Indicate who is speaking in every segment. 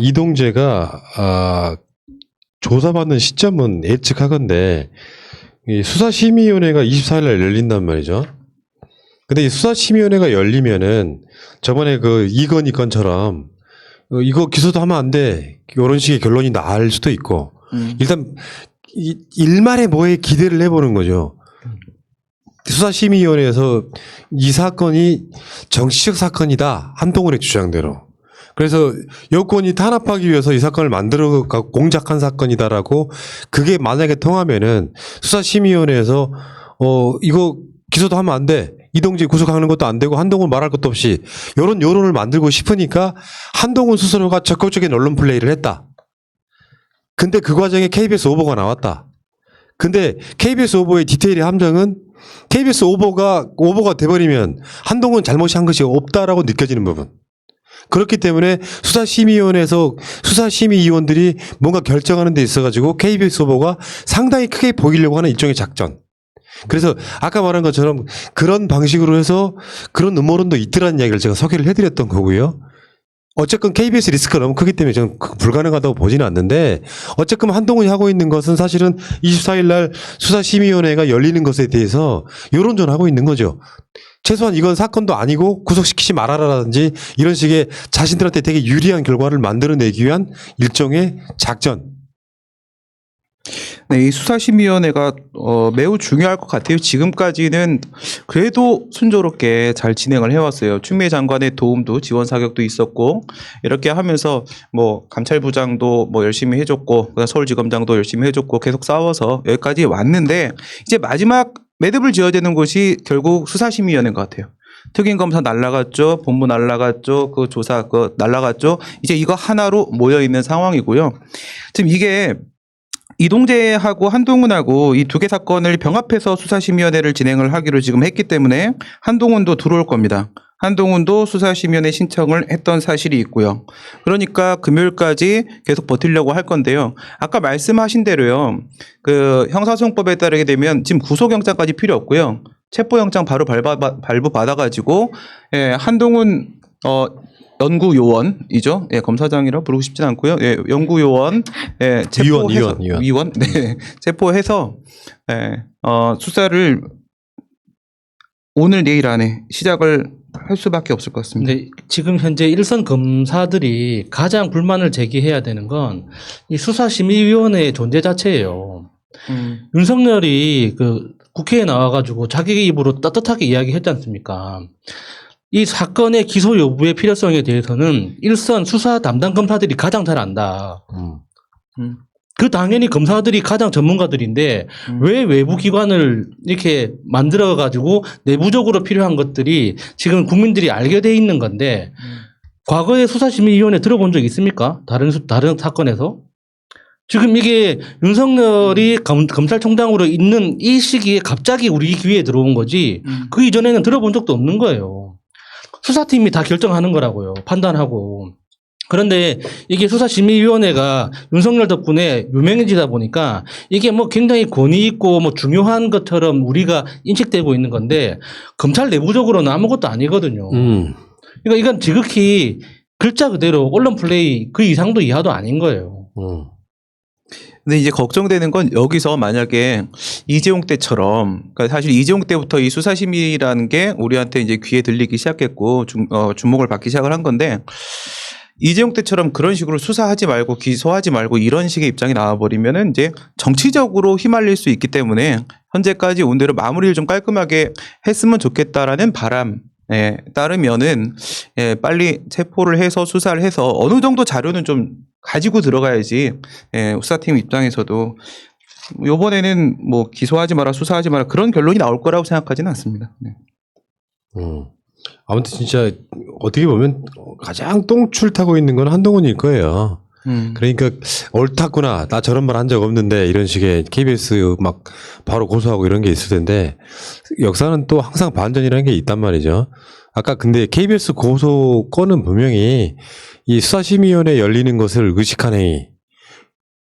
Speaker 1: 이동재가 조사받는 시점은 예측하건대 이 수사심의위원회가 24일 날 열린단 말이죠. 근데 이 수사심의위원회가 열리면은 저번에 그 이건희 건처럼 이거 기소도 하면 안 돼. 이런 식의 결론이 나올 수도 있고 일단 일말의 뭐에 기대를 해보는 거죠. 수사심의위원회에서 이 사건이 정치적 사건이다. 한동훈의 주장대로. 그래서 여권이 탄압하기 위해서 이 사건을 만들어 공작한 사건이다라고 그게 만약에 통하면은 수사심의위원회에서 이거 기소도 하면 안 돼. 이동재 구속하는 것도 안 되고 한동훈 말할 것도 없이 이런 여론을 만들고 싶으니까 한동훈 스스로가 적극적인 언론 플레이를 했다. 근데 그 과정에 KBS 오보가 나왔다. 근데 KBS 오보의 디테일의 함정은 KBS 오보가 돼버리면 한동훈 잘못이 한 것이 없다라고 느껴지는 부분. 그렇기 때문에 수사심의위원회에서 수사심의위원들이 뭔가 결정하는 데 있어가지고 KBS 오보가 상당히 크게 보이려고 하는 일종의 작전. 그래서 아까 말한 것처럼 그런 방식으로 해서 그런 음모론도 있더라는 이야기를 제가 소개를 해드렸던 거고요. 어쨌건 KBS 리스크가 너무 크기 때문에 저는 불가능하다고 보지는 않는데 어쨌건 한동훈이 하고 있는 것은 사실은 24일 날 수사심의위원회가 열리는 것에 대해서 여론전하고 있는 거죠. 최소한 이건 사건도 아니고 구속시키지 말아라라든지 이런 식의 자신들한테 되게 유리한 결과를 만들어내기 위한 일종의 작전.
Speaker 2: 네, 이 수사심의위원회가 매우 중요할 것 같아요. 지금까지는 그래도 순조롭게 잘 진행을 해왔어요. 추미애 장관의 도움도 지원 사격도 있었고 이렇게 하면서 뭐 감찰부장도 뭐 열심히 해줬고 서울지검장도 열심히 해줬고 계속 싸워서 여기까지 왔는데 이제 마지막 매듭을 지어야 되는 곳이 결국 수사심의위원회인 것 같아요. 특임검사 날라갔죠. 본부 날라갔죠. 그 조사 날라갔죠. 이제 이거 하나로 모여 있는 상황이고요. 지금 이게 이동재하고 한동훈하고 이 두 개 사건을 병합해서 수사심의위원회를 진행을 하기로 지금 했기 때문에 한동훈도 들어올 겁니다. 한동훈도 수사심의위원회 신청을 했던 사실이 있고요. 그러니까 금요일까지 계속 버티려고 할 건데요. 아까 말씀하신 대로요. 그 형사소송법에 따르게 되면 지금 구속영장까지 필요 없고요. 체포영장 바로 발부받아가지고 한동훈 연구요원이죠. 예, 검사장이라 부르고 싶진 않고요. 예, 연구요원, 예, 체포해서 위원, 네, 체포해서 수사를 오늘 내일 안에 시작을 할 수밖에 없을 것 같습니다.
Speaker 3: 근데 지금 현재 일선 검사들이 가장 불만을 제기해야 되는 건 이 수사심의위원회의 존재 자체예요. 윤석열이 그 국회에 나와가지고 자기 입으로 떳떳하게 이야기했지 않습니까? 이 사건의 기소 여부의 필요성에 대해서는 일선 수사 담당 검사들이 가장 잘 안다. 그 당연히 검사들이 가장 전문가들인데 왜 외부 기관을 이렇게 만들어가지고 내부적으로 필요한 것들이 지금 국민들이 알게 돼 있는 건데 과거에 수사심의위원회 들어본 적 있습니까? 다른 사건에서? 지금 이게 윤석열이 검찰총장으로 있는 이 시기에 갑자기 우리 귀에 들어온 거지 그 이전에는 들어본 적도 없는 거예요. 수사팀이 다 결정하는 거라고요. 판단하고. 그런데 이게 수사심의위원회가 윤석열 덕분에 유명해지다 보니까 이게 뭐 굉장히 권위 있고 뭐 중요한 것처럼 우리가 인식되고 있는 건데 검찰 내부적으로는 아무것도 아니거든요. 그러니까 이건 지극히 글자 그대로 언론 플레이 그 이상도 이하도 아닌 거예요.
Speaker 2: 근데 이제 걱정되는 건 여기서 만약에 이재용 때처럼, 그러니까 사실 이재용 때부터 이 수사심의라는 게 우리한테 이제 귀에 들리기 시작했고 주목을 받기 시작을 한 건데 이재용 때처럼 그런 식으로 수사하지 말고 기소하지 말고 이런 식의 입장이 나와버리면은 이제 정치적으로 휘말릴 수 있기 때문에 현재까지 온 대로 마무리를 좀 깔끔하게 했으면 좋겠다라는 바람. 따르면은 빨리 체포를 해서 수사를 해서 어느 정도 자료는 좀 가지고 들어가야지 수사팀 입장에서도 이번에는 뭐 기소하지 마라 수사하지 마라 그런 결론이 나올 거라고 생각하지는 않습니다. 네.
Speaker 1: 아무튼 진짜 어떻게 보면 가장 똥줄 타고 있는 건 한동훈일 거예요. 그러니까 옳다구나 나 저런 말 한 적 없는데 이런 식의 KBS 막 바로 고소하고 이런 게 있을 텐데 역사는 또 항상 반전이라는 게 있단 말이죠. 아까 근데 KBS 고소 건은 분명히 이 수사심의위원회 열리는 것을 의식한 행위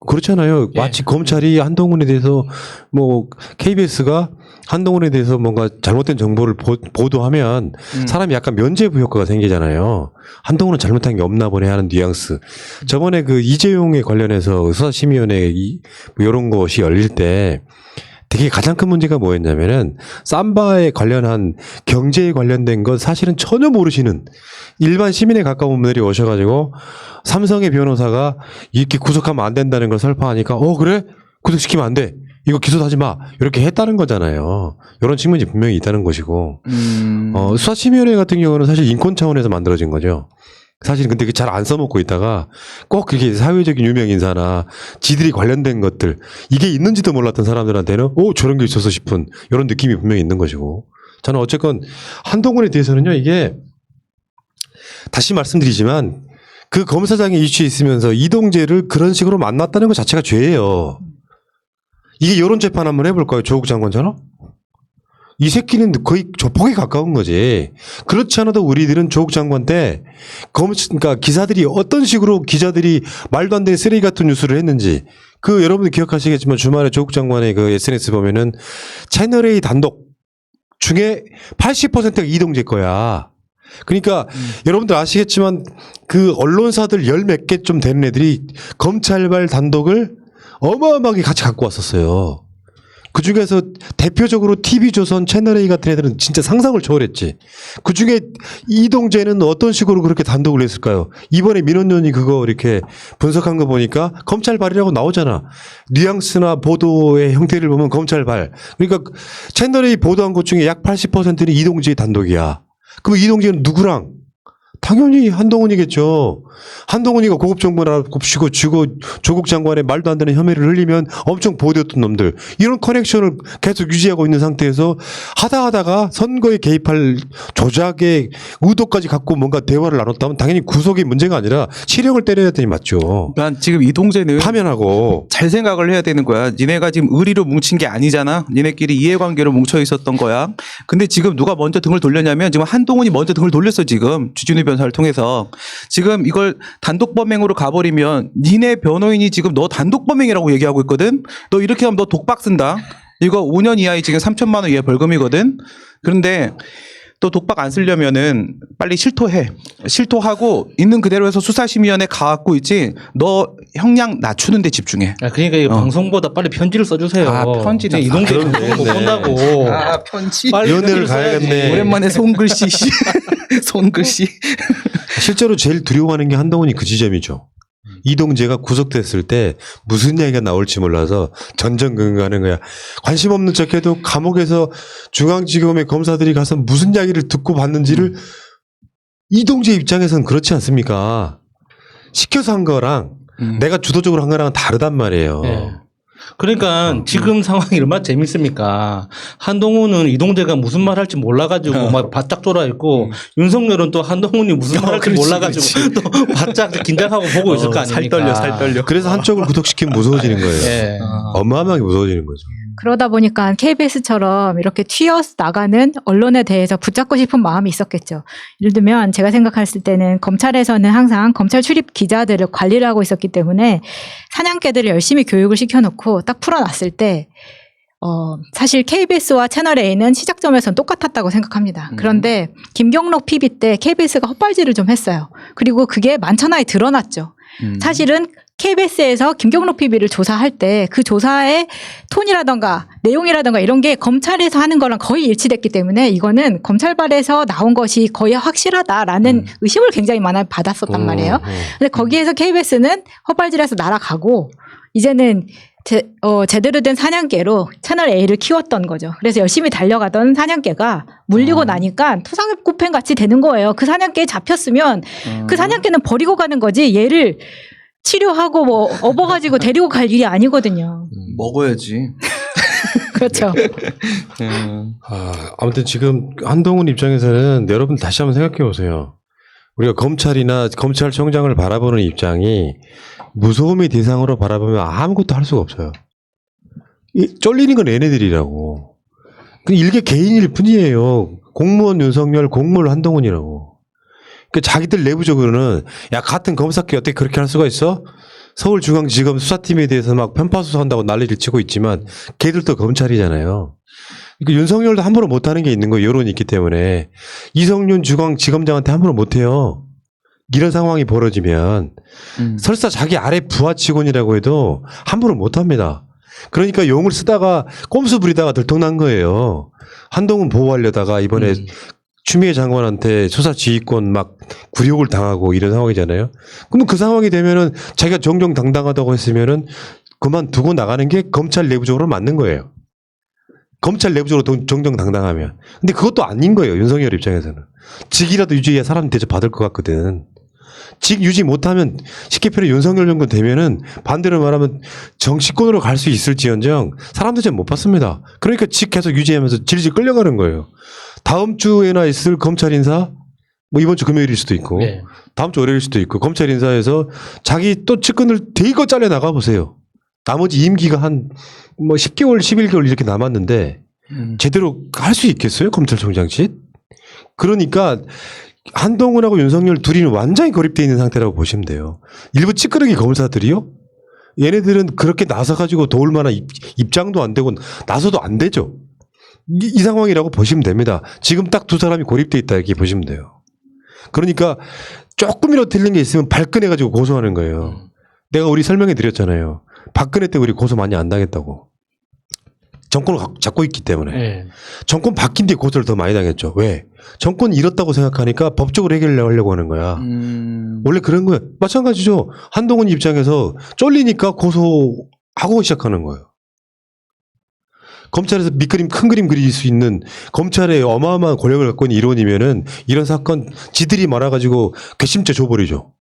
Speaker 1: 그렇잖아요.
Speaker 3: 예.
Speaker 1: 마치 검찰이 한동훈에 대해서 뭐 KBS가 한동훈에 대해서 뭔가 잘못된 정보를 보도하면 사람이 약간 면죄부 효과가 생기잖아요. 한동훈은 잘못한 게 없나 보네 하는 뉘앙스. 저번에 그 이재용에 관련해서 수사심의위원회 뭐 이런 것이 열릴 때 되게 가장 큰 문제가 뭐였냐면은 삼바에 관련한 경제에 관련된 것 사실은 전혀 모르시는 일반 시민에 가까운 분들이 오셔가지고 삼성의 변호사가 이렇게 구속하면 안 된다는 걸 설파하니까 그래? 구속시키면 안 돼. 이거 기소도 하지 마. 이렇게 했다는 거잖아요. 이런 측면이 분명히 있다는 것이고 수사심의위원회 같은 경우는 사실 인권 차원에서 만들어진 거죠. 사실 근데 잘 안 써먹고 있다가 꼭 그렇게 사회적인 유명인사나 지들이 관련된 것들 이게 있는지도 몰랐던 사람들한테는 저런 게 있었어 싶은 이런 느낌이 분명히 있는 것이고 저는 어쨌건 한동훈에 대해서는요 이게 다시 말씀드리지만 그 검사장에 이슈에 있으면서 이동재를 그런 식으로 만났다는 것 자체가 죄예요. 이게 여론재판 한번 해볼까요? 조국 장관처럼? 이 새끼는 거의 조폭에 가까운 거지. 그렇지 않아도 우리들은 조국 장관 때 그러니까 기사들이 어떤 식으로 기자들이 말도 안 되는 쓰레기 같은 뉴스를 했는지 그 여러분들 기억하시겠지만 주말에 조국 장관의 그 SNS 보면은 채널A 단독 중에 80%가 이동재 거야. 그러니까 여러분들 아시겠지만 그 언론사들 열 몇 개 좀 되는 애들이 검찰발 단독을 어마어마하게 같이 갖고 왔었어요. 그 중에서 대표적으로 TV조선 채널A 같은 애들은 진짜 상상을 초월했지. 그 중에 이동재는 어떤 식으로 그렇게 단독을 했을까요? 이번에 민원연이 그거 이렇게 분석한 거 보니까 검찰발이라고 나오잖아. 뉘앙스나 보도의 형태를 보면 검찰발. 그러니까 채널A 보도한 것 중에 약 80%는 이동재의 단독이야. 그럼 이동재는 누구랑? 당연히 한동훈이겠죠. 한동훈이가 고급 정보나 곱시고 주고 조국 장관의 말도 안 되는 혐의를 흘리면 엄청 보도했던 놈들. 이런 커넥션을 계속 유지하고 있는 상태에서 하다가 선거에 개입할 조작의 의도까지 갖고 뭔가 대화를 나눴다면 당연히 구속이 문제가 아니라 실형을 때려야 되니 맞죠.
Speaker 2: 난 지금 이동재는
Speaker 1: 파면하고.
Speaker 2: 잘 생각을 해야 되는 거야. 니네가 지금 의리로 뭉친 게 아니잖아. 니네끼리 이해관계로 뭉쳐 있었던 거야. 근데 지금 누가 먼저 등을 돌렸냐면 지금 한동훈이 먼저 등을 돌렸어 지금 주진우 변호사를 통해서. 지금 이걸 단독 범행으로 가버리면 니네 변호인이 지금 너 단독 범행이라고 얘기하고 있거든. 너 이렇게 하면 너 독박 쓴다. 이거 5년 이하의 지금 3천만 원 이하 벌금이거든. 그런데 또 독박 안 쓰려면은 빨리 실토해. 실토하고 있는 그대로 해서 수사심의위원회 가갖고 있지. 너 형량 낮추는 데 집중해.
Speaker 3: 그러니까 이 방송보다 빨리 편지를 써주세요.
Speaker 2: 편지나
Speaker 3: 이동재 방송 못 본다고.
Speaker 2: 편지.
Speaker 3: 빨리
Speaker 1: 연애를
Speaker 3: 편지를 써야지.
Speaker 1: 가야겠네.
Speaker 2: 오랜만에 손글씨. 손글씨.
Speaker 1: 실제로 제일 두려워하는 게 한동훈이 그 지점이죠. 이동재가 구속됐을 때 무슨 이야기가 나올지 몰라서 전전긍긍하는 거야. 관심 없는 척해도 감옥에서 중앙지검의 검사들이 가서 무슨 이야기를 듣고 봤는지를 이동재 입장에서는 그렇지 않습니까? 시켜서 한 거랑 내가 주도적으로 한 거랑은 다르단 말이에요.
Speaker 3: 네. 그러니까 지금 상황이 얼마나 재밌습니까? 한동훈은 이동재가 무슨 말 할지 몰라가지고 막 바짝 졸아있고 윤석열은 또 한동훈이 무슨 말 할지
Speaker 2: 그렇지,
Speaker 3: 몰라가지고 또 바짝 긴장하고 보고 있을 거 아닙니까?
Speaker 2: 살 떨려.
Speaker 1: 그래서 한쪽을 구속시키면 무서워지는 거예요.
Speaker 3: 예.
Speaker 1: 어마어마하게 무서워지는 거죠.
Speaker 4: 그러다 보니까 KBS처럼 이렇게 튀어 나가는 언론에 대해서 붙잡고 싶은 마음이 있었겠죠. 예를 들면 제가 생각했을 때는 검찰에서는 항상 검찰 출입 기자들을 관리를 하고 있었기 때문에 사냥개들을 열심히 교육을 시켜놓고 딱 풀어놨을 때 사실 KBS와 채널A는 시작점에서는 똑같았다고 생각합니다. 그런데 김경록 PB 때 KBS가 헛발질을 좀 했어요. 그리고 그게 만천하에 드러났죠. 사실은 KBS에서 김경록 PB를 조사할 때 그 조사의 톤이라던가 내용이라던가 이런 게 검찰에서 하는 거랑 거의 일치됐기 때문에 이거는 검찰발에서 나온 것이 거의 확실하다라는 의심을 굉장히 많이 받았었단 말이에요. 근데 거기에서 KBS는 헛발질해서 날아가고 이제는 제대로 된 사냥개로 채널A를 키웠던 거죠. 그래서 열심히 달려가던 사냥개가 물리고 나니까 토사구팽 같이 되는 거예요. 그 사냥개에 잡혔으면 그 사냥개는 버리고 가는 거지 얘를 치료하고 뭐 업어가지고 데리고 갈 일이 아니거든요.
Speaker 2: 먹어야지.
Speaker 4: 그렇죠.
Speaker 1: 아무튼 지금 한동훈 입장에서는 여러분 다시 한번 생각해 보세요. 우리가 검찰이나 검찰총장을 바라보는 입장이 무서움의 대상으로 바라보면 아무것도 할 수가 없어요. 쫄리는 건 얘네들이라고. 일개 개인일 뿐이에요. 공무원 윤석열, 공무원 한동훈이라고. 그 자기들 내부적으로는 야 같은 검사께 어떻게 그렇게 할 수가 있어? 서울중앙지검 수사팀에 대해서 막 편파수사한다고 난리를 치고 있지만 걔들도 검찰이잖아요. 그러니까 윤석열도 함부로 못하는 게 있는 거예요. 여론이 있기 때문에. 이성윤 중앙지검장한테 함부로 못해요. 이런 상황이 벌어지면 설사 자기 아래 부하 직원이라고 해도 함부로 못합니다. 그러니까 용을 쓰다가 꼼수 부리다가 들통난 거예요. 한동훈 보호하려다가 이번에 추미애 장관한테 수사 지휘권 막 굴욕을 당하고 이런 상황이잖아요. 그럼 그 상황이 되면은 자기가 정정당당하다고 했으면은 그만두고 나가는 게 검찰 내부적으로 맞는 거예요. 검찰 내부적으로 정정당당하면. 근데 그것도 아닌 거예요. 윤석열 입장에서는. 직이라도 유지해야 사람 대접 받을 것 같거든. 직 유지 못하면 쉽게 표현해 윤석열 정도 되면은 반대로 말하면 정치권으로 갈 수 있을지언정 사람들 잘 못 받습니다. 그러니까 직 계속 유지하면서 질질 끌려가는 거예요. 다음 주에나 있을 검찰 인사 뭐 이번 주 금요일일 수도 있고
Speaker 3: 네.
Speaker 1: 다음 주 월요일일 수도 있고 검찰 인사에서 자기 또 측근을 대거 잘려 나가 보세요. 나머지 임기가 한 뭐 10개월, 11개월 이렇게 남았는데 제대로 할 수 있겠어요? 검찰총장직? 그러니까 한동훈하고 윤석열 둘이는 완전히 고립되어 있는 상태라고 보시면 돼요. 일부 찌끄러기 검사들이요? 얘네들은 그렇게 나서가지고 도울 만한 입장도 안 되고 나서도 안 되죠. 이 상황이라고 보시면 됩니다. 지금 딱 두 사람이 고립되어 있다 이렇게 보시면 돼요. 그러니까 조금이라도 틀린 게 있으면 발끈해가지고 고소하는 거예요. 내가 우리 설명해 드렸잖아요. 박근혜 때 우리 고소 많이 안 당했다고. 정권을 잡고 있기 때문에.
Speaker 3: 네.
Speaker 1: 정권 바뀐 뒤에 고소를 더 많이 당했죠. 왜? 정권이 잃었다고 생각하니까 법적으로 해결하려고 하는 거야. 원래 그런 거예요. 마찬가지죠. 한동훈 입장에서 쫄리니까 고소하고 시작하는 거예요. 검찰에서 밑그림, 큰 그림 그릴 수 있는 검찰의 어마어마한 권력을 갖고 있는 일원이면은 이런 사건 지들이 말아가지고 괘씸죄 줘버리죠.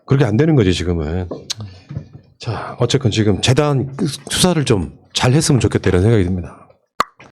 Speaker 1: 그렇게 안 되는 거지, 지금은. 자, 어쨌건 지금 재단 수사를 좀 잘 했으면 좋겠다 이런 생각이 듭니다.